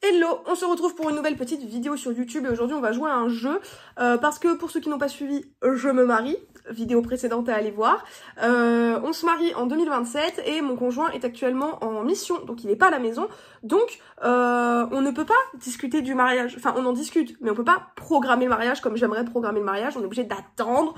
Hello, on se retrouve pour une nouvelle petite vidéo sur YouTube et aujourd'hui on va jouer à un jeu parce que pour ceux qui n'ont pas suivi, je me marie, vidéo précédente à aller voir. On se marie en 2027 et mon conjoint est actuellement en mission, donc il n'est pas à la maison. Donc on ne peut pas discuter du mariage, enfin on en discute, mais on peut pas programmer le mariage comme j'aimerais programmer le mariage, on est obligé d'attendre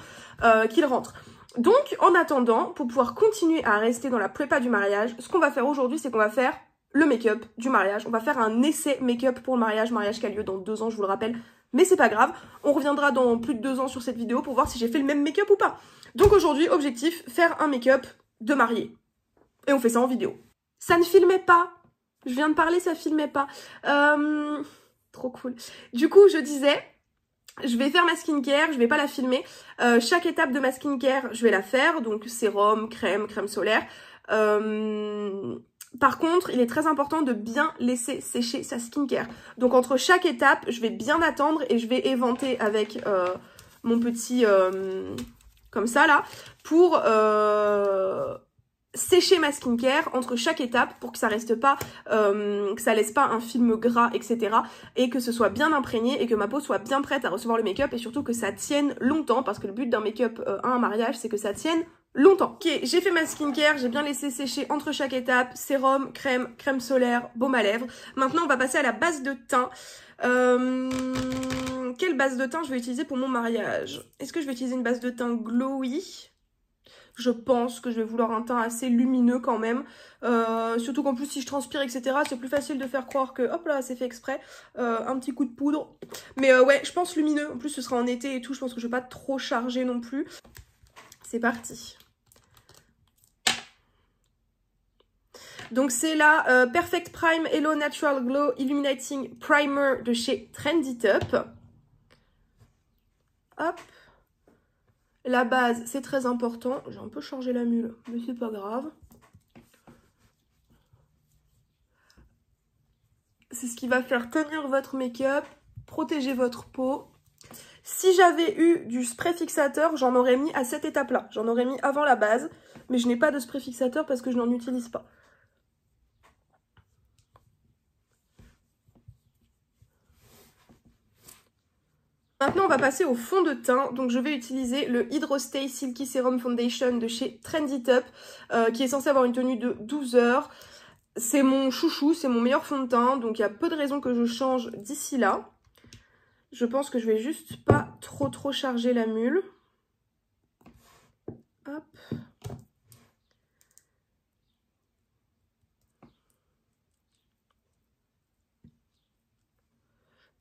qu'il rentre. Donc en attendant, pour pouvoir continuer à rester dans la prépa du mariage, ce qu'on va faire aujourd'hui c'est qu'on va faire le make-up du mariage. On va faire un essai make-up pour le mariage qui a lieu dans 2 ans, je vous le rappelle. Mais c'est pas grave, on reviendra dans plus de 2 ans sur cette vidéo pour voir si j'ai fait le même make-up ou pas. Donc aujourd'hui, objectif, faire un make-up de mariée. Et on fait ça en vidéo. Ça ne filmait pas. Je viens de parler, ça filmait pas. Trop cool. Du coup, je disais, je vais faire ma skincare, je vais pas la filmer. Chaque étape de ma skincare, je vais la faire. Donc sérum, crème solaire. Par contre, il est très important de bien laisser sécher sa skincare. Donc entre chaque étape, je vais bien attendre et je vais éventer avec mon petit... comme ça là, pour sécher ma skincare entre chaque étape pour que ça reste pas, que ça laisse pas un film gras, etc. Et que ce soit bien imprégné et que ma peau soit bien prête à recevoir le make-up et surtout que ça tienne longtemps parce que le but d'un make-up à un mariage, c'est que ça tienne longtemps. Ok, j'ai fait ma skincare, j'ai bien laissé sécher entre chaque étape, sérum, crème solaire, baume à lèvres. Maintenant, on va passer à la base de teint. Quelle base de teint je vais utiliser pour mon mariage? Est-ce que je vais utiliser une base de teint glowy? Je pense que je vais vouloir un teint assez lumineux quand même. Surtout qu'en plus, si je transpire, etc., c'est plus facile de faire croire que, hop là, c'est fait exprès. Un petit coup de poudre. Mais ouais, je pense lumineux. En plus, ce sera en été et tout. Je pense que je vais pas trop charger non plus. C'est parti. Donc c'est la Perfect Prime Hello Natural Glow Illuminating Primer de chez Trendy Top. Hop. La base, c'est très important. J'ai un peu changé la mule, mais c'est pas grave. C'est ce qui va faire tenir votre make-up, protéger votre peau. Si j'avais eu du spray fixateur, j'en aurais mis à cette étape-là. J'en aurais mis avant la base, mais je n'ai pas de spray fixateur parce que je n'en utilise pas. Maintenant, on va passer au fond de teint. Donc, je vais utiliser le Hydro Stay Silky Serum Foundation de chez Trendy Top, qui est censé avoir une tenue de 12 heures. C'est mon chouchou, c'est mon meilleur fond de teint. Donc, il y a peu de raisons que je change d'ici là. Je pense que je vais juste pas trop charger la mule. Hop.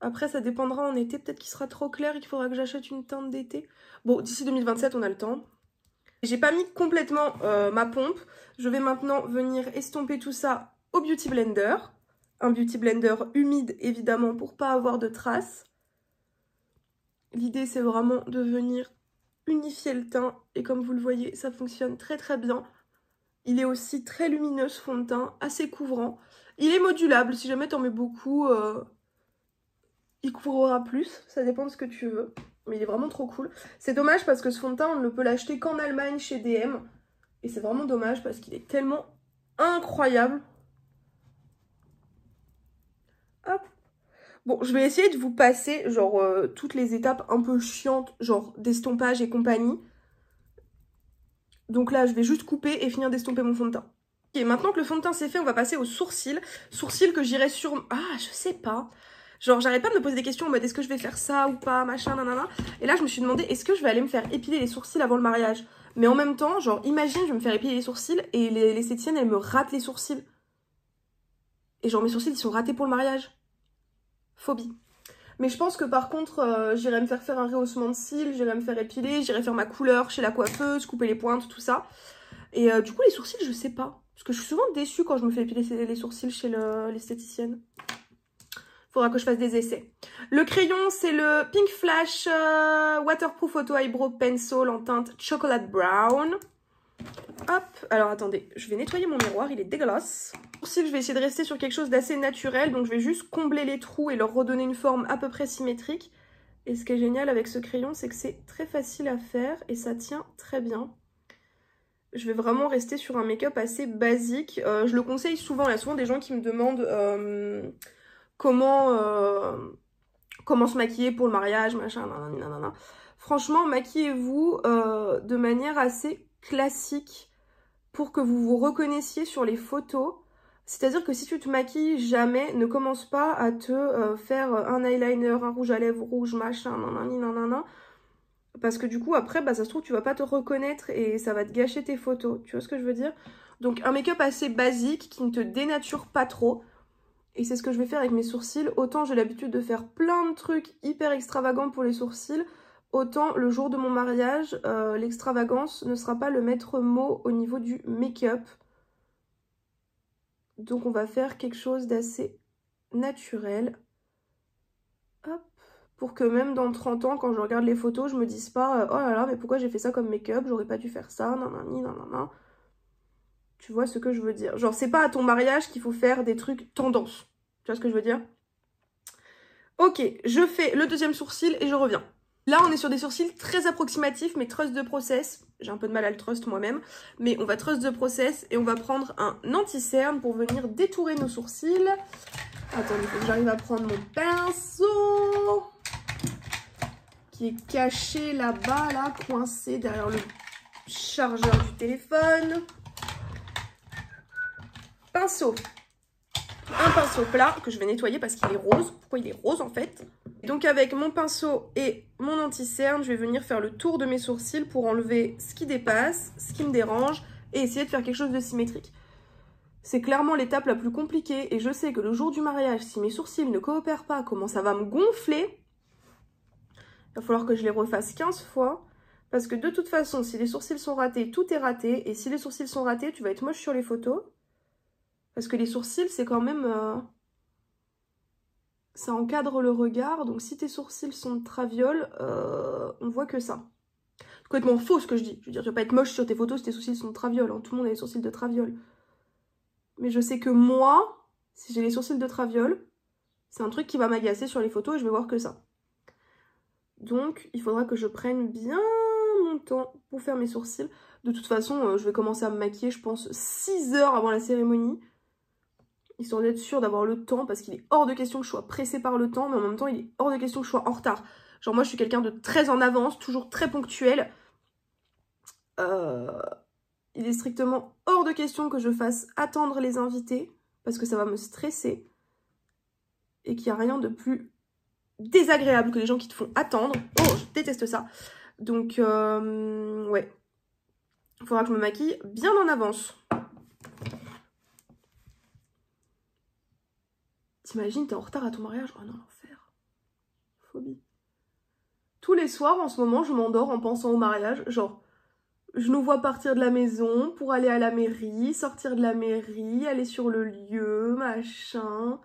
Après, ça dépendra en été. Peut-être qu'il sera trop clair et qu'il faudra que j'achète une teinte d'été. Bon, d'ici 2027, on a le temps. J'ai pas mis complètement ma pompe. Je vais maintenant venir estomper tout ça au Beauty Blender. Un Beauty Blender humide, évidemment, pour pas avoir de traces. L'idée, c'est vraiment de venir unifier le teint. Et comme vous le voyez, ça fonctionne très bien. Il est aussi très lumineux, ce fond de teint, assez couvrant. Il est modulable. Si jamais t'en mets beaucoup... il couvrira plus, ça dépend de ce que tu veux. Mais il est vraiment trop cool. C'est dommage parce que ce fond de teint, on ne peut l'acheter qu'en Allemagne chez DM. Et c'est vraiment dommage parce qu'il est tellement incroyable. Hop. Bon, je vais essayer de vous passer, genre, toutes les étapes un peu chiantes, genre d'estompage et compagnie. Donc là, je vais juste couper et finir d'estomper mon fond de teint. Ok, maintenant que le fond de teint c'est fait, on va passer aux sourcils. Sourcils que j'irai sur... Ah, je sais pas. Genre, j'arrête pas de me poser des questions en mode est-ce que je vais faire ça ou pas, machin, nanana. Et là, je me suis demandé est-ce que je vais aller me faire épiler les sourcils avant le mariage. Mais en même temps, genre, imagine, je vais me faire épiler les sourcils et l'esthéticienne, elle me rate les sourcils. Et genre, mes sourcils, ils sont ratés pour le mariage. Phobie. Mais je pense que par contre, j'irai me faire un rehaussement de cils, j'irai me faire épiler, j'irai faire ma couleur chez la coiffeuse, couper les pointes, tout ça. Et du coup, les sourcils, je sais pas. Parce que je suis souvent déçue quand je me fais épiler les sourcils chez l'esthéticienne. Faudra que je fasse des essais. Le crayon, c'est le Pink Flash Waterproof Auto Eyebrow Pencil en teinte Chocolate Brown. Hop, alors attendez, je vais nettoyer mon miroir, il est dégueulasse. Pour cils, je vais essayer de rester sur quelque chose d'assez naturel, donc je vais juste combler les trous et leur redonner une forme à peu près symétrique. Et ce qui est génial avec ce crayon, c'est que c'est très facile à faire et ça tient très bien. Je vais vraiment rester sur un make-up assez basique. Je le conseille souvent, il y a souvent des gens qui me demandent... comment se maquiller pour le mariage, machin, nanana. Franchement, maquillez-vous de manière assez classique pour que vous vous reconnaissiez sur les photos. C'est-à-dire que si tu te maquilles jamais, ne commence pas à te faire un eyeliner, un rouge à lèvres rouge, machin, nanana. Parce que du coup, après, bah, ça se trouve, tu vas pas te reconnaître et ça va te gâcher tes photos. Tu vois ce que je veux dire? Donc, un make-up assez basique qui ne te dénature pas trop. Et c'est ce que je vais faire avec mes sourcils. Autant j'ai l'habitude de faire plein de trucs hyper extravagants pour les sourcils, autant le jour de mon mariage, l'extravagance ne sera pas le maître mot au niveau du make-up. Donc on va faire quelque chose d'assez naturel. Hop. Pour que même dans 30 ans, quand je regarde les photos, je me dise pas « Oh là là, mais pourquoi j'ai fait ça comme make-up? J'aurais pas dû faire ça, nanani, nanana. » Tu vois ce que je veux dire? Genre, c'est pas à ton mariage qu'il faut faire des trucs tendance. Tu vois ce que je veux dire? Ok, je fais le deuxième sourcil et je reviens. Là, on est sur des sourcils très approximatifs, mais trust de process. J'ai un peu de mal à le trust moi-même. Mais on va trust de process et on va prendre un anti-cerne pour venir détourer nos sourcils. Attendez, il faut que j'arrive à prendre mon pinceau qui est caché là-bas, là, coincé derrière le chargeur du téléphone. Pinceau. Un pinceau plat que je vais nettoyer parce qu'il est rose. Pourquoi il est rose en fait? Donc avec mon pinceau et mon anti-cerne, je vais venir faire le tour de mes sourcils pour enlever ce qui dépasse, ce qui me dérange et essayer de faire quelque chose de symétrique. C'est clairement l'étape la plus compliquée et je sais que le jour du mariage, si mes sourcils ne coopèrent pas, comment ça va me gonfler, il va falloir que je les refasse 15 fois. Parce que de toute façon, si les sourcils sont ratés, tout est raté. Et si les sourcils sont ratés, tu vas être moche sur les photos. Parce que les sourcils, c'est quand même... ça encadre le regard. Donc si tes sourcils sont de traviole, on voit que ça. C'est complètement faux ce que je dis. Je veux dire, tu vas pas être moche sur tes photos si tes sourcils sont de traviole. Hein. Tout le monde a les sourcils de traviole. Mais je sais que moi, si j'ai les sourcils de traviole, c'est un truc qui va m'agacer sur les photos et je vais voir que ça. Donc, il faudra que je prenne bien mon temps pour faire mes sourcils. De toute façon, je vais commencer à me maquiller, je pense, 6 heures avant la cérémonie. Histoire d'être sûre d'avoir le temps, parce qu'il est hors de question que je sois pressée par le temps, mais en même temps, il est hors de question que je sois en retard. Genre, moi, je suis quelqu'un de très en avance, toujours très ponctuel. Il est strictement hors de question que je fasse attendre les invités, parce que ça va me stresser. Et qu'il n'y a rien de plus désagréable que les gens qui te font attendre. Oh, je déteste ça. Donc, ouais. Il faudra que je me maquille bien en avance. T'imagines, t'es en retard à ton mariage? Oh non, l'enfer. Phobie. Tous les soirs, en ce moment, je m'endors en pensant au mariage. Genre, je nous vois partir de la maison pour aller à la mairie, sortir de la mairie, aller sur le lieu, machin.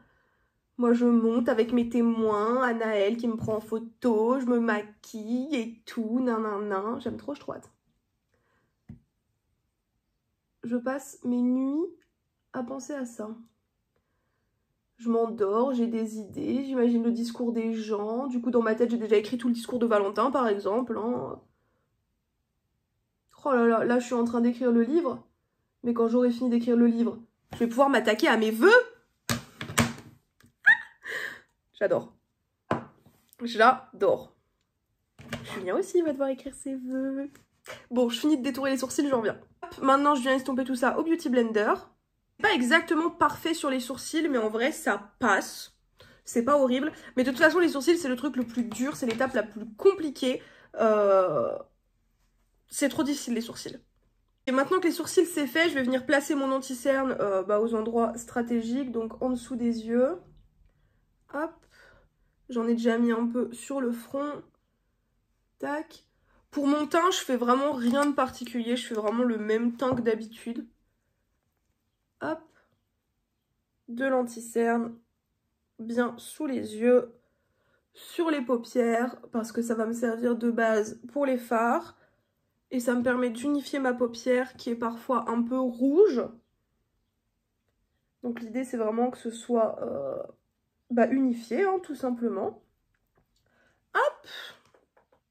Moi, je monte avec mes témoins, Anaël qui me prend en photo, je me maquille et tout, nanana. J'aime trop, je trouve. Je passe mes nuits à penser à ça. Je m'endors, j'ai des idées, j'imagine le discours des gens. Du coup, dans ma tête, j'ai déjà écrit tout le discours de Valentin, par exemple. Hein. Oh là là, là, je suis en train d'écrire le livre. Mais quand j'aurai fini d'écrire le livre, je vais pouvoir m'attaquer à mes vœux. J'adore. J'adore. Julien aussi va devoir écrire ses vœux. Bon, je finis de détourer les sourcils, j'en reviens. Maintenant, je viens estomper tout ça au Beauty Blender. Pas exactement parfait sur les sourcils, mais en vrai, ça passe. C'est pas horrible. Mais de toute façon, les sourcils, c'est le truc le plus dur. C'est l'étape la plus compliquée. C'est trop difficile, les sourcils. Et maintenant que les sourcils, c'est fait, je vais venir placer mon anti-cerne aux endroits stratégiques. Donc, en dessous des yeux. Hop. J'en ai déjà mis un peu sur le front. Tac. Pour mon teint, je fais vraiment rien de particulier. Je fais vraiment le même teint que d'habitude. Hop. De l'anti-cerne. Bien sous les yeux. Sur les paupières. Parce que ça va me servir de base pour les fards. Et ça me permet d'unifier ma paupière qui est parfois un peu rouge. Donc l'idée, c'est vraiment que ce soit unifié, hein, tout simplement. Hop!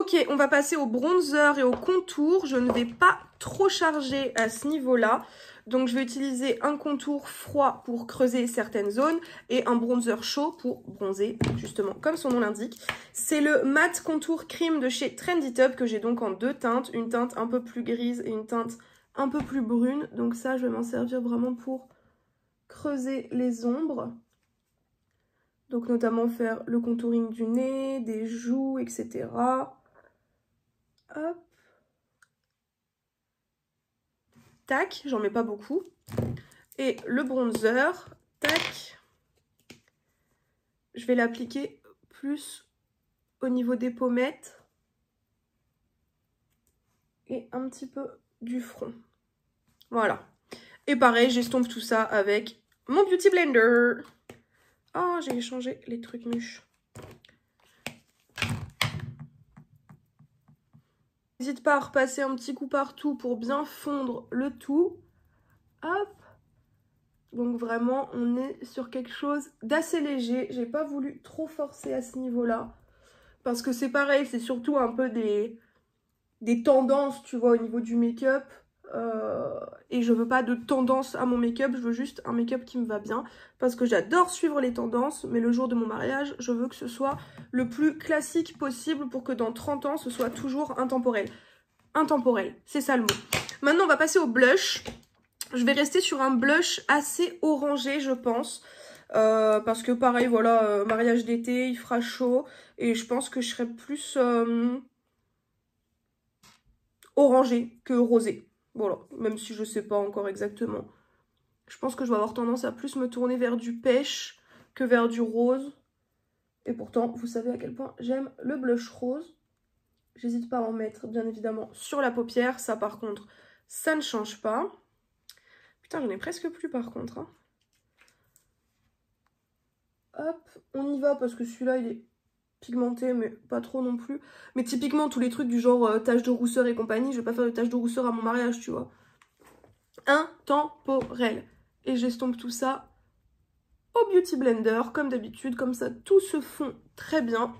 Ok, on va passer au bronzer et au contour. Je ne vais pas trop chargé à ce niveau-là. Donc je vais utiliser un contour froid pour creuser certaines zones et un bronzer chaud pour bronzer, justement, comme son nom l'indique. C'est le Matte Contour Cream de chez Trendy Top que j'ai donc en 2 teintes. Une teinte un peu plus grise et une teinte un peu plus brune. Donc ça, je vais m'en servir vraiment pour creuser les ombres. Donc notamment faire le contouring du nez, des joues, etc. Hop. Tac, j'en mets pas beaucoup. Et le bronzer, tac. Je vais l'appliquer plus au niveau des pommettes. Et un petit peu du front. Voilà. Et pareil, j'estompe tout ça avec mon Beauty Blender. Oh, j'ai changé les trucs mûches. N'hésite pas à repasser un petit coup partout pour bien fondre le tout. Hop. Donc vraiment, on est sur quelque chose d'assez léger. J'ai pas voulu trop forcer à ce niveau-là. Parce que c'est pareil, c'est surtout un peu des tendances, tu vois, au niveau du make-up. Et je veux pas de tendance à mon make-up, je veux juste un make-up qui me va bien. Parce que j'adore suivre les tendances, mais le jour de mon mariage, je veux que ce soit le plus classique possible pour que dans 30 ans, ce soit toujours intemporel. Intemporel, c'est ça le mot. Maintenant, on va passer au blush. Je vais rester sur un blush assez orangé, je pense. Parce que pareil, voilà, mariage d'été, il fera chaud. Et je pense que je serai plus orangé que rosé. Voilà, même si je sais pas encore exactement. Je pense que je vais avoir tendance à plus me tourner vers du pêche que vers du rose. Et pourtant, vous savez à quel point j'aime le blush rose. J'hésite pas à en mettre, bien évidemment, sur la paupière. Ça, par contre, ça ne change pas. Putain, j'en ai presque plus, par contre. Hein. Hop, on y va, parce que celui-là, il est pigmenté, mais pas trop non plus. Mais typiquement, tous les trucs du genre taches de rousseur et compagnie, je vais pas faire de taches de rousseur à mon mariage, tu vois. Intemporel. Et j'estompe tout ça au Beauty Blender, comme d'habitude, comme ça, tout se fond très bien.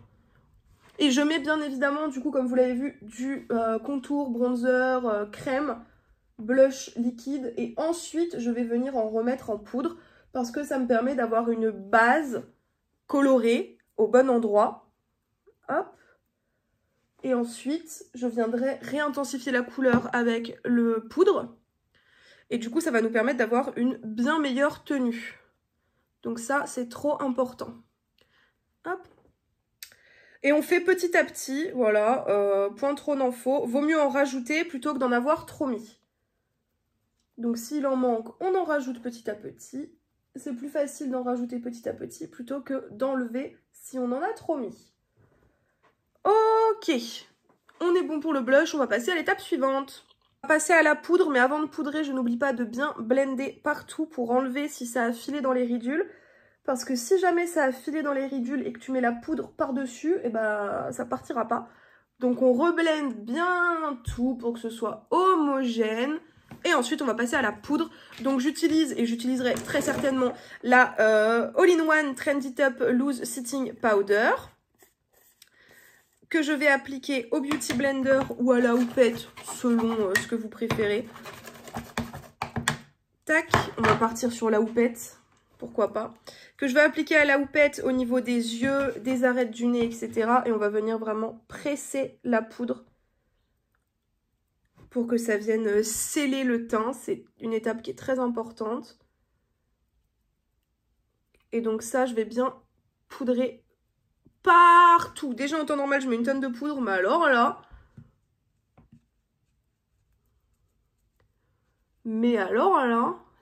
Et je mets bien évidemment, du coup, comme vous l'avez vu, du contour, bronzer, crème, blush liquide. Et ensuite, je vais venir en remettre en poudre parce que ça me permet d'avoir une base colorée au bon endroit. Hop. Et ensuite, je viendrai réintensifier la couleur avec le poudre. Et du coup, ça va nous permettre d'avoir une bien meilleure tenue. Donc ça, c'est trop important. Hop. Et on fait petit à petit, voilà, point trop n'en faut. Vaut mieux en rajouter plutôt que d'en avoir trop mis. Donc s'il en manque, on en rajoute petit à petit. C'est plus facile d'en rajouter petit à petit plutôt que d'enlever si on en a trop mis. Ok, on est bon pour le blush, on va passer à l'étape suivante. On va passer à la poudre, mais avant de poudrer, je n'oublie pas de bien blender partout pour enlever si ça a filé dans les ridules. Parce que si jamais ça a filé dans les ridules et que tu mets la poudre par-dessus, et ben ça partira pas. Donc on reblende bien tout pour que ce soit homogène. Et ensuite on va passer à la poudre. Donc j'utilise et j'utiliserai très certainement la All-in-One Trendy Top Loose Setting Powder. Que je vais appliquer au Beauty Blender ou à la houppette, selon ce que vous préférez. Tac, on va partir sur la houppette. Pourquoi pas, que je vais appliquer à la houppette au niveau des yeux, des arêtes du nez, etc. Et on va venir vraiment presser la poudre pour que ça vienne sceller le teint. C'est une étape qui est très importante. Et donc ça, je vais bien poudrer partout. Déjà en temps normal, je mets une tonne de poudre, mais alors là...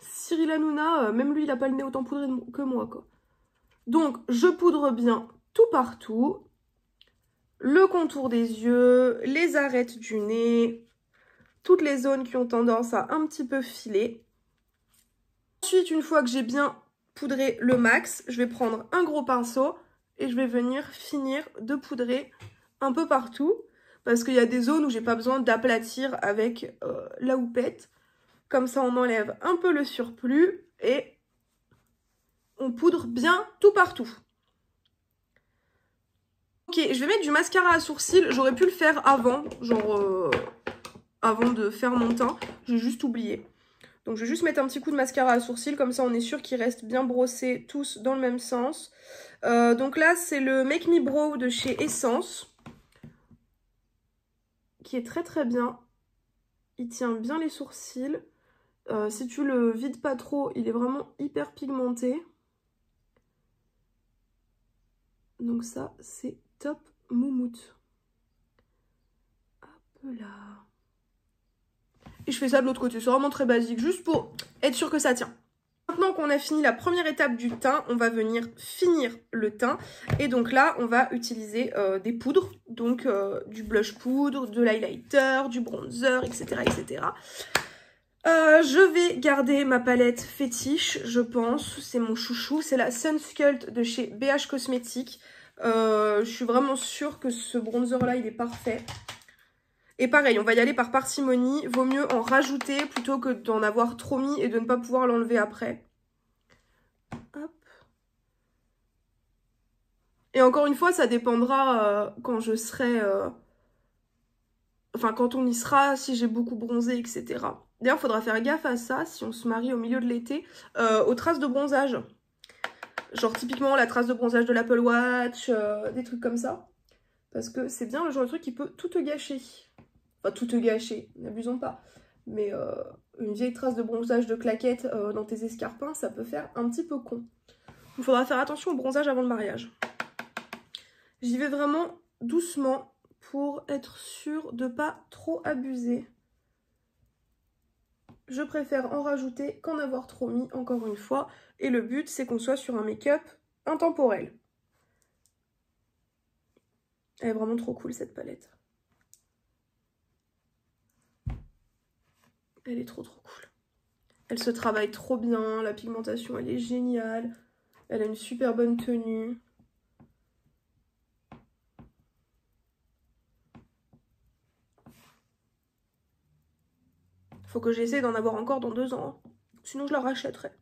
Cyril Hanouna, même lui, il n'a pas le nez autant poudré que moi, quoi. Donc, je poudre bien tout partout. Le contour des yeux, les arêtes du nez, toutes les zones qui ont tendance à un petit peu filer. Ensuite, une fois que j'ai bien poudré le max, je vais prendre un gros pinceau et je vais venir finir de poudrer un peu partout. Parce qu'il y a des zones où j'ai pas besoin d'aplatir avec la houppette. Comme ça, on enlève un peu le surplus et on poudre bien tout partout. Ok, je vais mettre du mascara à sourcils. J'aurais pu le faire avant, genre avant de faire mon teint. J'ai juste oublié. Donc je vais juste mettre un petit coup de mascara à sourcils, comme ça on est sûr qu'ils restent bien brossés tous dans le même sens. Donc là c'est le Make Me Brow de chez Essence, qui est très très bien. Il tient bien les sourcils. Si tu le vides pas trop, il est vraiment hyper pigmenté. Donc ça c'est top moumoute. Hop là. Et je fais ça de l'autre côté, c'est vraiment très basique, juste pour être sûr que ça tient. Maintenant qu'on a fini la première étape du teint, on va venir finir le teint. Et donc là, on va utiliser des poudres, donc du blush poudre, de l'highlighter, du bronzer, etc. etc. Je vais garder ma palette fétiche, je pense, c'est mon chouchou, c'est la Sunsculpt de chez BH Cosmetics. Je suis vraiment sûre que ce bronzer là, il est parfait. Et pareil, on va y aller par parcimonie. Vaut mieux en rajouter plutôt que d'en avoir trop mis et de ne pas pouvoir l'enlever après. Hop. Et encore une fois, ça dépendra quand je serai... Enfin, quand on y sera, si j'ai beaucoup bronzé, etc. D'ailleurs, il faudra faire gaffe à ça, si on se marie au milieu de l'été, aux traces de bronzage. Genre typiquement la trace de bronzage de l'Apple Watch, des trucs comme ça. Parce que c'est bien le genre de truc qui peut tout te gâcher. Enfin, tout te gâcher, n'abusons pas. Mais une vieille trace de bronzage de claquette dans tes escarpins, ça peut faire un petit peu con. Il faudra faire attention au bronzage avant le mariage. J'y vais vraiment doucement pour être sûre de ne pas trop abuser. Je préfère en rajouter qu'en avoir trop mis, encore une fois. Et le but, c'est qu'on soit sur un make-up intemporel. Elle est vraiment trop cool, cette palette. Elle est trop cool. Elle se travaille trop bien, la pigmentation elle est géniale. Elle a une super bonne tenue. Faut que j'essaie d'en avoir encore dans 2 ans. Sinon je la rachèterai.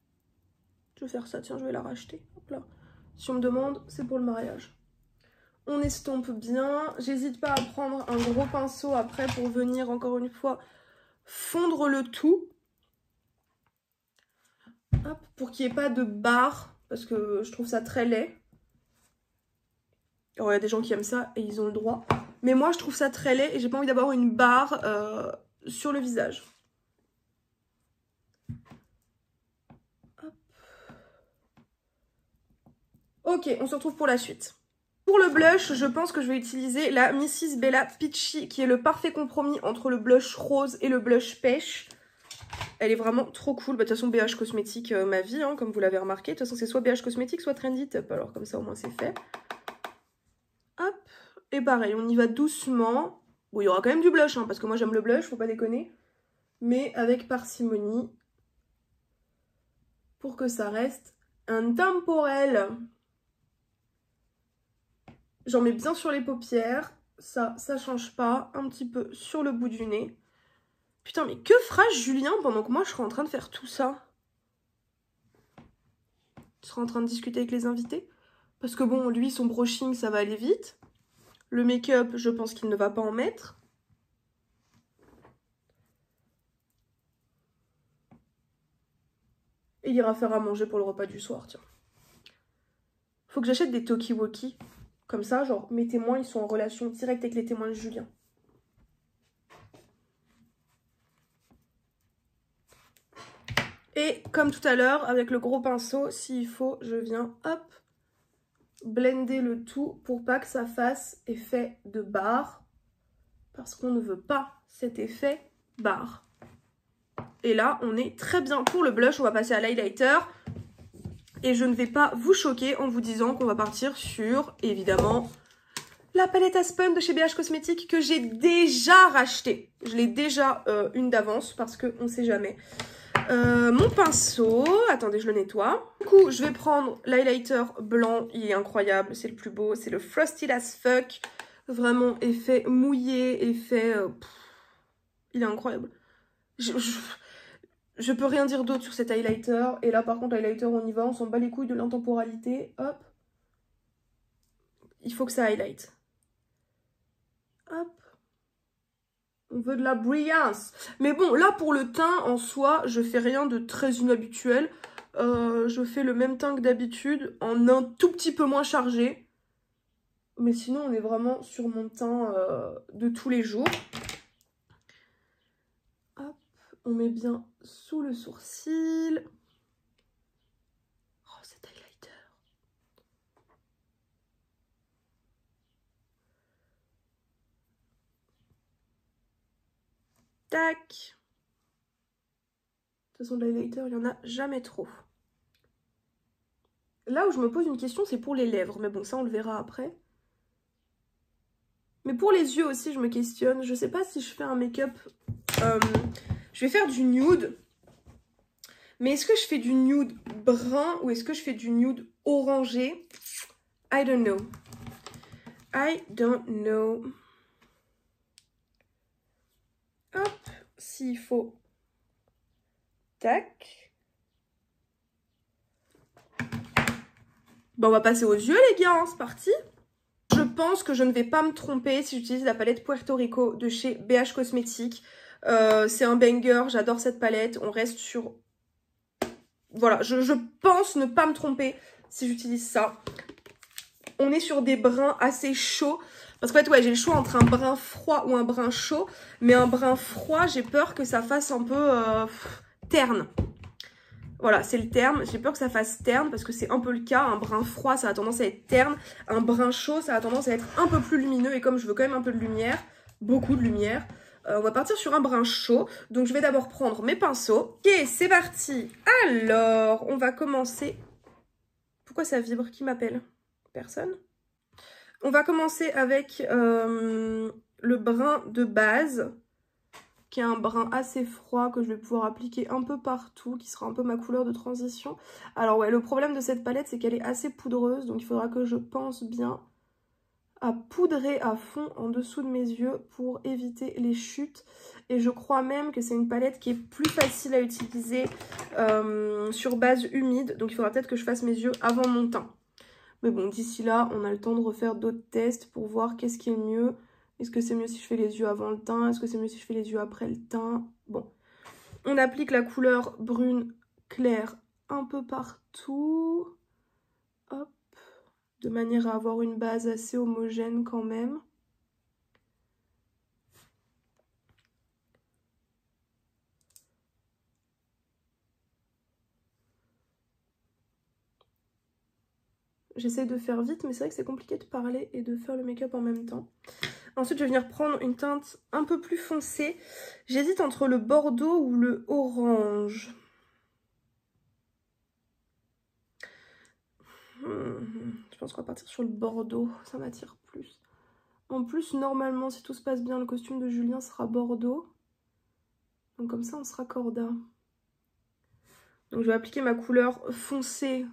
Je vais faire ça, tiens, je vais la racheter. Hop là. Si on me demande, c'est pour le mariage. On estompe bien. J'hésite pas à prendre un gros pinceau après pour venir, encore une fois, fondre le tout. Hop, pour qu'il n'y ait pas de barre, parce que je trouve ça très laid. Alors, il y a des gens qui aiment ça et ils ont le droit. Mais moi, je trouve ça très laid et j'ai pas envie d'avoir une barre sur le visage. Hop. Ok, on se retrouve pour la suite. Pour le blush, je pense que je vais utiliser la Mrs. Bella Peachy, qui est le parfait compromis entre le blush rose et le blush pêche. Elle est vraiment trop cool. Bah, de toute façon, BH Cosmetics, ma vie, hein, comme vous l'avez remarqué. De toute façon, c'est soit BH Cosmetics, soit Trendy Top. Alors, comme ça, au moins, c'est fait. Hop. Et pareil, on y va doucement. Bon, il y aura quand même du blush, hein, parce que moi, j'aime le blush, faut pas déconner. Mais avec parcimonie. Pour que ça reste intemporel. J'en mets bien sur les paupières. Ça change pas. Un petit peu sur le bout du nez. Putain, mais que fera Julien pendant que moi je serai en train de faire tout ça? Je serai en train de discuter avec les invités? Parce que bon, lui, son brushing, ça va aller vite. Le make-up, je pense qu'il ne va pas en mettre. Et il ira faire à manger pour le repas du soir, tiens. Faut que j'achète des talkie-walkie. Comme ça, genre, mes témoins, ils sont en relation directe avec les témoins de Julien. Et comme tout à l'heure, avec le gros pinceau, s'il faut, je viens, hop, blender le tout pour pas que ça fasse effet de barre. Parce qu'on ne veut pas cet effet barre. Et là, on est très bien pour le blush. On va passer à l'highlighter. Et je ne vais pas vous choquer en vous disant qu'on va partir sur, évidemment, la palette Aspen de chez BH Cosmetics que j'ai déjà rachetée. Je l'ai déjà une d'avance parce qu'on ne sait jamais. Mon pinceau, attendez, je le nettoie. Du coup, je vais prendre l'highlighter blanc, il est incroyable, c'est le plus beau, c'est le Frosted as Fuck. Vraiment, effet mouillé, effet... il est incroyable. Je peux rien dire d'autre sur cet highlighter. Et là, par contre, highlighter, on y va, on s'en bat les couilles de l'intemporalité. Hop. Il faut que ça highlight. Hop. On veut de la brillance. Mais bon, là, pour le teint, en soi, je fais rien de très inhabituel. Je fais le même teint que d'habitude, en un tout petit peu moins chargé. Mais sinon, on est vraiment sur mon teint de tous les jours. Hop, on met bien sous le sourcil. Oh, cet highlighter. Tac. De toute façon, de l'highlighter, il n'y en a jamais trop. Là où je me pose une question, c'est pour les lèvres. Mais bon, ça, on le verra après. Mais pour les yeux aussi, je me questionne. Je sais pas si je fais un make-up... je vais faire du nude. Mais est-ce que je fais du nude brun ou est-ce que je fais du nude orangé? I don't know. I don't know. Hop, s'il faut. Tac. Bon, on va passer aux yeux, les gars, hein, c'est parti. Je pense que je ne vais pas me tromper si j'utilise la palette Puerto Rico de chez BH Cosmetics. C'est un banger, j'adore cette palette. On reste sur... Voilà, je pense ne pas me tromper si j'utilise ça. On est sur des brins assez chauds. Parce qu'en fait, ouais, j'ai le choix entre un brun froid ou un brun chaud. Mais un brun froid, j'ai peur que ça fasse un peu terne. Voilà, c'est le terme. J'ai peur que ça fasse terne parce que c'est un peu le cas. Un brun froid, ça a tendance à être terne. Un brun chaud, ça a tendance à être un peu plus lumineux. Et comme je veux quand même un peu de lumière, beaucoup de lumière, on va partir sur un brun chaud. Donc, je vais d'abord prendre mes pinceaux. Ok, c'est parti. Alors, on va commencer... Pourquoi ça vibre? Qui m'appelle? Personne? On va commencer avec le brun de base, qui est un brun assez froid que je vais pouvoir appliquer un peu partout, qui sera un peu ma couleur de transition. Alors ouais, le problème de cette palette, c'est qu'elle est assez poudreuse, donc il faudra que je pense bien à poudrer à fond en dessous de mes yeux pour éviter les chutes. Et je crois même que c'est une palette qui est plus facile à utiliser sur base humide, donc il faudra peut-être que je fasse mes yeux avant mon teint. Mais bon, d'ici là, on a le temps de refaire d'autres tests pour voir qu'est-ce qui est mieux. Est-ce que c'est mieux si je fais les yeux avant le teint? Est-ce que c'est mieux si je fais les yeux après le teint? Bon. On applique la couleur brune claire un peu partout. Hop. De manière à avoir une base assez homogène quand même. J'essaie de faire vite, mais c'est vrai que c'est compliqué de parler et de faire le make-up en même temps. Ensuite, je vais venir prendre une teinte un peu plus foncée. J'hésite entre le bordeaux ou le orange. Je pense qu'on va partir sur le bordeaux, ça m'attire plus. En plus, normalement, si tout se passe bien, le costume de Julien sera bordeaux. Donc comme ça, on sera corda. Donc je vais appliquer ma couleur foncée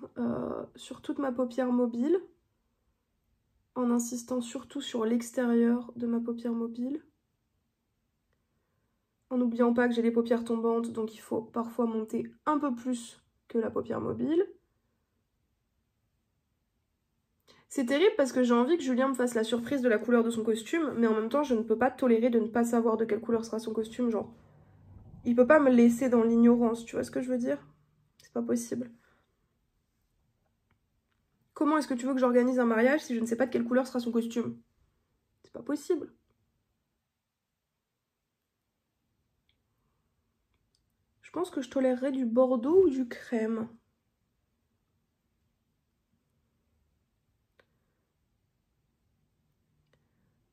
sur toute ma paupière mobile. En insistant surtout sur l'extérieur de ma paupière mobile. En n'oubliant pas que j'ai les paupières tombantes, donc il faut parfois monter un peu plus que la paupière mobile. C'est terrible parce que j'ai envie que Julien me fasse la surprise de la couleur de son costume, mais en même temps, je ne peux pas tolérer de ne pas savoir de quelle couleur sera son costume, genre. Il peut pas me laisser dans l'ignorance, tu vois ce que je veux dire? C'est pas possible. Comment est-ce que tu veux que j'organise un mariage si je ne sais pas de quelle couleur sera son costume? C'est pas possible. Je pense que je tolérerais du bordeaux ou du crème.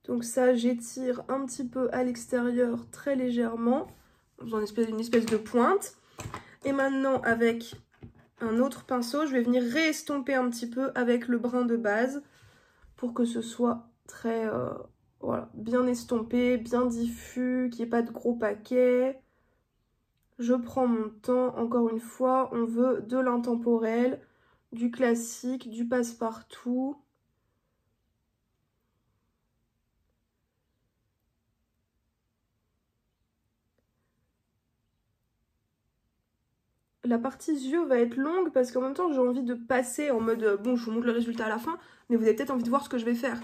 Donc ça, j'étire un petit peu à l'extérieur très légèrement, en faisant une espèce de pointe. Et maintenant, avec un autre pinceau, je vais venir réestomper un petit peu avec le brun de base pour que ce soit très voilà, bien estompé, bien diffus, qu'il n'y ait pas de gros paquets. Je prends mon temps, encore une fois, on veut de l'intemporel, du classique, du passe-partout. La partie yeux va être longue parce qu'en même temps j'ai envie de passer en mode bon, je vous montre le résultat à la fin, mais vous avez peut-être envie de voir ce que je vais faire.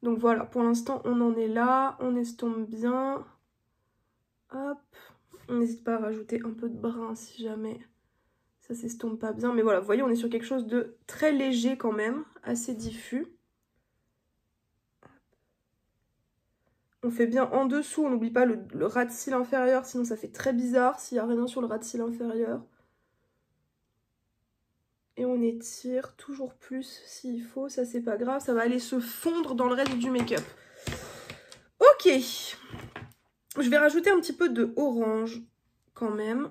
Donc voilà, pour l'instant on en est là, on estompe bien. Hop. On n'hésite pas à rajouter un peu de brun si jamais ça s'estompe pas bien. Mais voilà, vous voyez, on est sur quelque chose de très léger quand même, assez diffus. On fait bien en dessous, on n'oublie pas le ras de cils inférieur, sinon ça fait très bizarre s'il n'y a rien sur le ras de cils inférieur. Et on étire toujours plus s'il faut, ça c'est pas grave, ça va aller se fondre dans le reste du make-up. Ok, je vais rajouter un petit peu de orange quand même.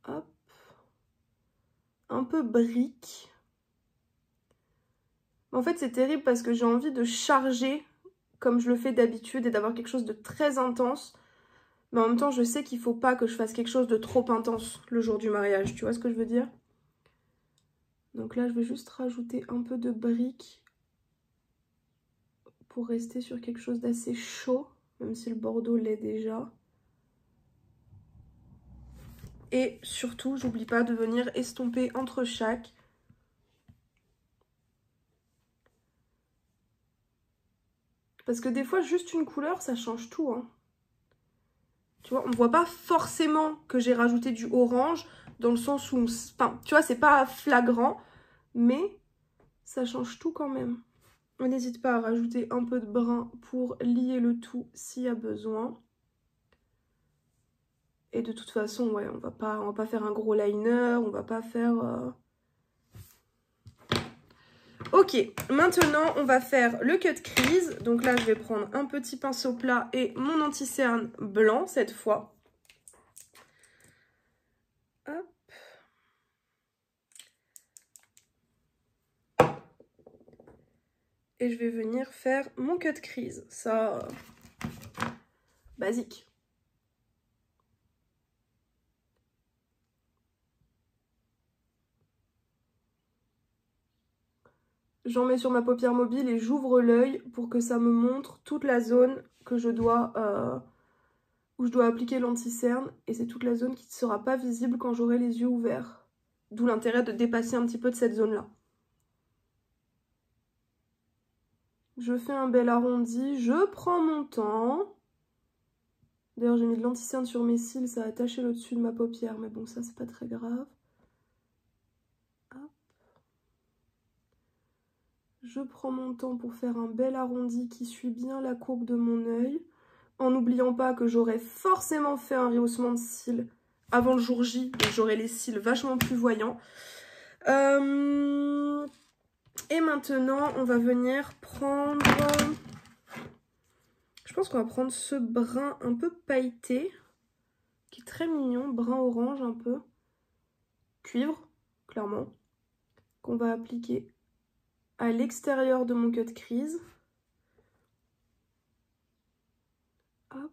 Hop. Un peu brique. En fait c'est terrible parce que j'ai envie de charger comme je le fais d'habitude et d'avoir quelque chose de très intense. Mais en même temps je sais qu'il faut pas que je fasse quelque chose de trop intense le jour du mariage, tu vois ce que je veux dire? Donc là je vais juste rajouter un peu de brique pour rester sur quelque chose d'assez chaud, même si le bordeaux l'est déjà. Et surtout, j'oublie pas de venir estomper entre chaque. Parce que des fois, juste une couleur, ça change tout. Hein. Tu vois, on ne voit pas forcément que j'ai rajouté du orange, dans le sens où... Enfin, tu vois, c'est pas flagrant, mais ça change tout quand même. On n'hésite pas à rajouter un peu de brun pour lier le tout s'il y a besoin. Et de toute façon, ouais, on va pas faire un gros liner, on va pas faire... Ok, maintenant on va faire le cut crease. Donc là je vais prendre un petit pinceau plat et mon anti-cerne blanc cette fois. Hop. Et je vais venir faire mon cut crease. Ça, basique. J'en mets sur ma paupière mobile et j'ouvre l'œil pour que ça me montre toute la zone que je dois, où je dois appliquer l'anti-cerne. Et c'est toute la zone qui ne sera pas visible quand j'aurai les yeux ouverts. D'où l'intérêt de dépasser un petit peu de cette zone-là. Je fais un bel arrondi, je prends mon temps. D'ailleurs, j'ai mis de l'anti-cerne sur mes cils, ça a attaché le dessus de ma paupière, mais bon, ça, c'est pas très grave. Hop. Je prends mon temps pour faire un bel arrondi qui suit bien la courbe de mon œil, en n'oubliant pas que j'aurais forcément fait un rehaussement de cils avant le jour J, donc j'aurai les cils vachement plus voyants. Et maintenant, on va venir prendre... Je pense qu'on va prendre ce brun un peu pailleté, qui est très mignon, brun orange un peu, cuivre, clairement, qu'on va appliquer à l'extérieur de mon cut crease. Hop.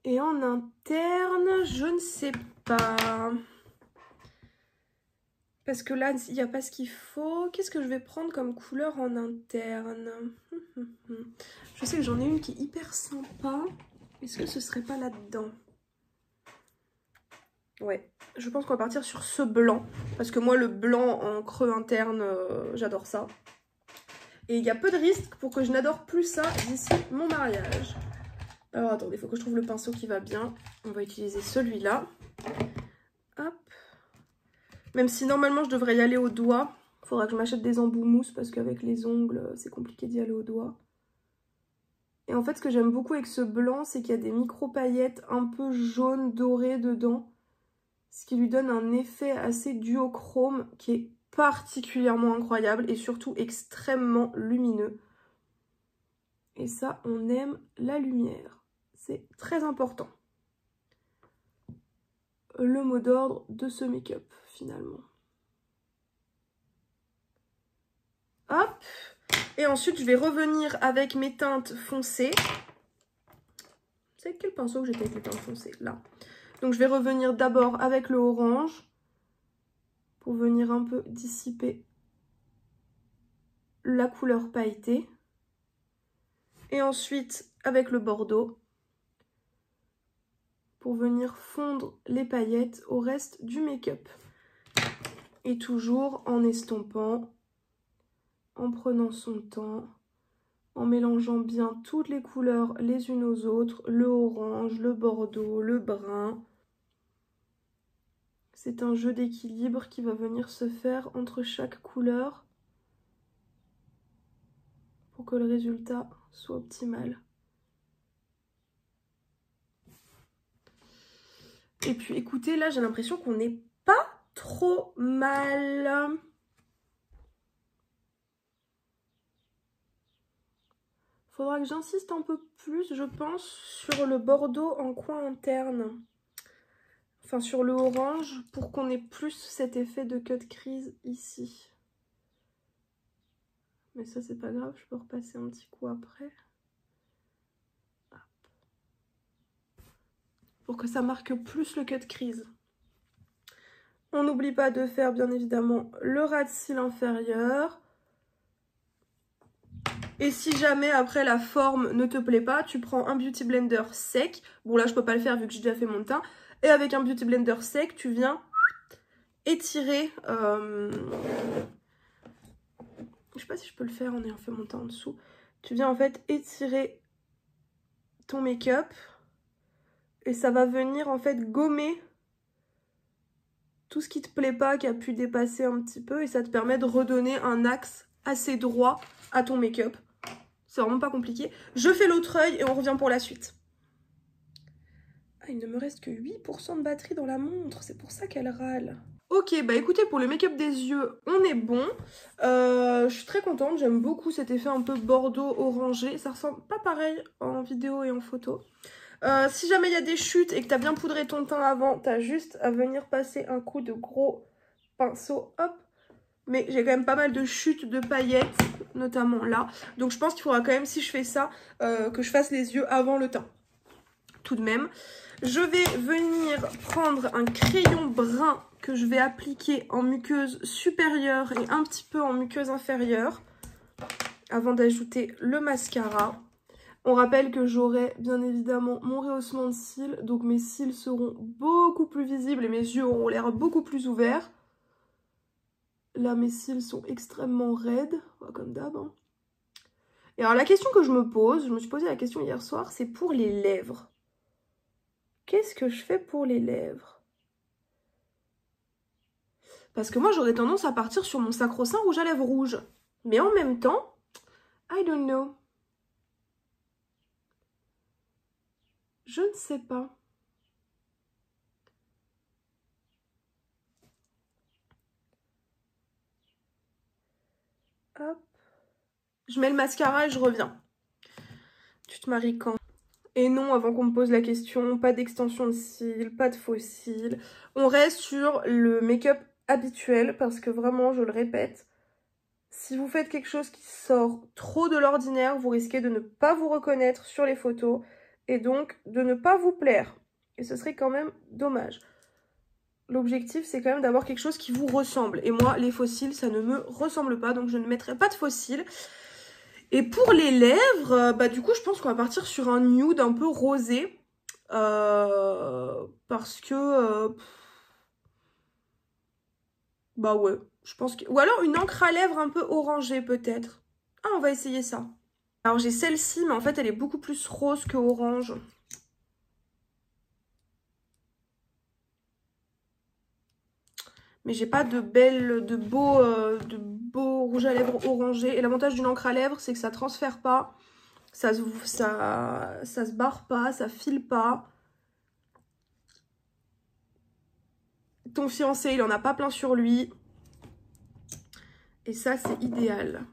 Et en interne, je ne sais pas. Parce que là, il n'y a pas ce qu'il faut. Qu'est-ce que je vais prendre comme couleur en interne? Je sais que j'en ai une qui est hyper sympa. Est-ce que ce serait pas là-dedans? Ouais, je pense qu'on va partir sur ce blanc. Parce que moi, le blanc en creux interne, j'adore ça. Et il y a peu de risques pour que je n'adore plus ça d'ici mon mariage. Alors attendez, il faut que je trouve le pinceau qui va bien. On va utiliser celui-là. Hop. Même si normalement je devrais y aller au doigt. Il faudra que je m'achète des embouts mousse parce qu'avec les ongles, c'est compliqué d'y aller au doigt. Et en fait, ce que j'aime beaucoup avec ce blanc, c'est qu'il y a des micro-paillettes un peu jaunes, dorées dedans. Ce qui lui donne un effet assez duochrome qui est particulièrement incroyable et surtout extrêmement lumineux. Et ça, on aime la lumière. C'est très important. Le mot d'ordre de ce make-up, finalement. Hop. Et ensuite, je vais revenir avec mes teintes foncées. C'est avec quel pinceau que j'étais avec les teintes foncées? Là. Donc, je vais revenir d'abord avec le orange pour venir un peu dissiper la couleur pailletée. Et ensuite, avec le bordeaux pour venir fondre les paillettes au reste du make-up. Et toujours en estompant, en prenant son temps, en mélangeant bien toutes les couleurs les unes aux autres, le orange, le bordeaux, le brun. C'est un jeu d'équilibre qui va venir se faire entre chaque couleur pour que le résultat soit optimal. Et puis écoutez, là j'ai l'impression qu'on n'est pas trop mal. Faudra que j'insiste un peu plus, je pense, sur le bordeaux en coin interne. Enfin, sur le orange, pour qu'on ait plus cet effet de cut crease ici. Mais ça, c'est pas grave, je peux repasser un petit coup après. Hop. Pour que ça marque plus le cut crease. On n'oublie pas de faire, bien évidemment, le ras de cils inférieur. Et si jamais, après, la forme ne te plaît pas, tu prends un Beauty Blender sec. Bon, là, je peux pas le faire vu que j'ai déjà fait mon teint. Et avec un Beauty Blender sec, tu viens étirer... Je sais pas si je peux le faire en ayant fait mon teint en dessous. Tu viens, en fait, étirer ton make-up. Et ça va venir, en fait, gommer tout ce qui te plaît pas, qui a pu dépasser un petit peu. Et ça te permet de redonner un axe assez droit à ton make-up. C'est vraiment pas compliqué. Je fais l'autre œil et on revient pour la suite. Ah, il ne me reste que 8% de batterie dans la montre. C'est pour ça qu'elle râle. Ok, bah écoutez, pour le make-up des yeux, on est bon. Je suis très contente. J'aime beaucoup cet effet un peu bordeaux orangé. Ça ressemble pas pareil en vidéo et en photo. Si jamais il y a des chutes et que tu as bien poudré ton teint avant, tu as juste à venir passer un coup de gros pinceau. Hop. Mais j'ai quand même pas mal de chutes de paillettes, notamment là. Donc je pense qu'il faudra quand même, si je fais ça, que je fasse les yeux avant le teint. Tout de même. Je vais venir prendre un crayon brun que je vais appliquer en muqueuse supérieure et un petit peu en muqueuse inférieure. Avant d'ajouter le mascara. On rappelle que j'aurai bien évidemment mon rehaussement de cils. Donc mes cils seront beaucoup plus visibles et mes yeux auront l'air beaucoup plus ouverts. Là, mes cils sont extrêmement raides, comme d'hab. Hein. Et alors, la question que je me suis posé la question hier soir, c'est pour les lèvres. Qu'est-ce que je fais pour les lèvres? Parce que moi, j'aurais tendance à partir sur mon sacro-saint rouge à lèvres rouge. Mais en même temps, I don't know. Je ne sais pas. Hop. Je mets le mascara et je reviens. Tu te maries quand? Et non, avant qu'on me pose la question, pas d'extension de cils, pas de faux cils. On reste sur le make-up habituel parce que vraiment, je le répète, si vous faites quelque chose qui sort trop de l'ordinaire, vous risquez de ne pas vous reconnaître sur les photos et donc de ne pas vous plaire. Et ce serait quand même dommage. L'objectif, c'est quand même d'avoir quelque chose qui vous ressemble. Et moi, les faux cils, ça ne me ressemble pas, donc je ne mettrai pas de faux cils. Et pour les lèvres, bah du coup, je pense qu'on va partir sur un nude un peu rosé. Parce que... bah ouais, je pense que... Ou alors une encre à lèvres un peu orangée, peut-être. Ah, on va essayer ça. Alors, j'ai celle-ci, mais en fait, elle est beaucoup plus rose que orange. Mais j'ai pas de beau rouge à lèvres orangé. Et l'avantage d'une encre à lèvres, c'est que ça transfère pas. Ça se barre pas, ça file pas. Ton fiancé, il en a pas plein sur lui. Et ça, c'est idéal.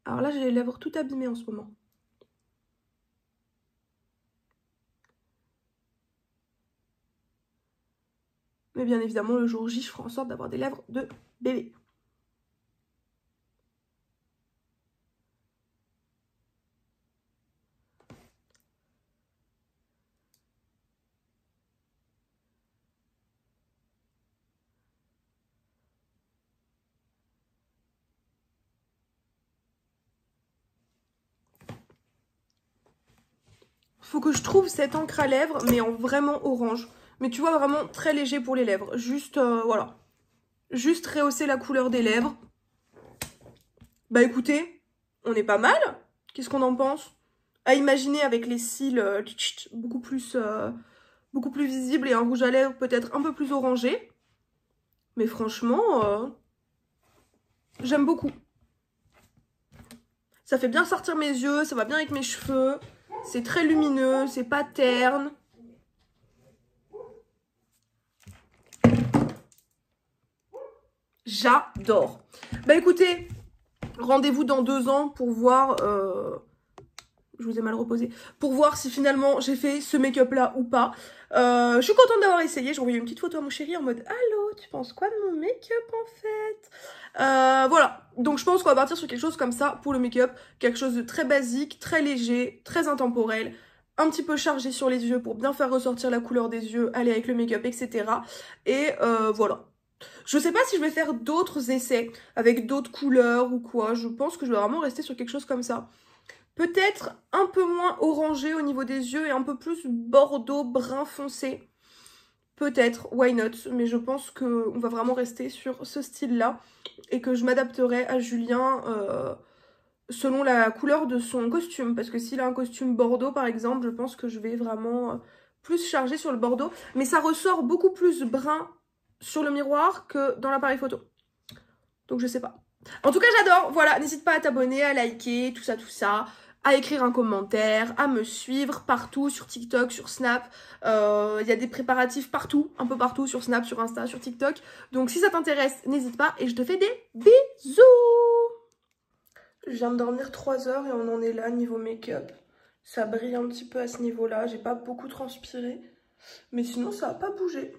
Alors là, j'ai les lèvres tout abîmées en ce moment. Mais bien évidemment, le jour J, je ferai en sorte d'avoir des lèvres de bébé. faut que je trouve cette encre à lèvres, mais en vraiment orange. Mais tu vois, vraiment très léger pour les lèvres. Juste, voilà. Juste rehausser la couleur des lèvres. Bah écoutez, on est pas mal. Qu'est-ce qu'on en pense? À imaginer avec les cils beaucoup plus visibles et un rouge à lèvres peut-être un peu plus orangé. Mais franchement, j'aime beaucoup. Ça fait bien sortir mes yeux, ça va bien avec mes cheveux. C'est très lumineux, c'est pas terne. J'adore. Bah écoutez, rendez-vous dans 2 ans pour voir... je vous ai mal reposé. Pour voir si finalement j'ai fait ce make-up là ou pas. Je suis contente d'avoir essayé. J'ai envoyé une petite photo à mon chéri en mode « Allô, tu penses quoi de mon make-up en fait ?» Voilà. Donc je pense qu'on va partir sur quelque chose comme ça pour le make-up. Quelque chose de très basique, très léger, très intemporel. Un petit peu chargé sur les yeux pour bien faire ressortir la couleur des yeux, aller avec le make-up, etc. Et voilà. Je sais pas si je vais faire d'autres essais avec d'autres couleurs ou quoi. Je pense que je vais vraiment rester sur quelque chose comme ça. Peut-être un peu moins orangé au niveau des yeux et un peu plus bordeaux brun foncé. Peut-être, why not? Mais je pense qu'on va vraiment rester sur ce style-là et que je m'adapterai à Julien selon la couleur de son costume. Parce que s'il a un costume bordeaux, par exemple, je pense que je vais vraiment plus charger sur le bordeaux. Mais ça ressort beaucoup plus brun sur le miroir que dans l'appareil photo. Donc je sais pas. En tout cas, j'adore. Voilà, n'hésite pas à t'abonner, à liker, tout ça. À écrire un commentaire, à me suivre partout, sur TikTok, sur Snap. Il y a des préparatifs partout, un peu partout, sur Snap, sur Insta, sur TikTok. Donc si ça t'intéresse, n'hésite pas et je te fais des bisous. Je viens de dormir 3 heures et on en est là niveau make-up. Ça brille un petit peu à ce niveau-là, j'ai pas beaucoup transpiré. Mais sinon, ça a pas bougé.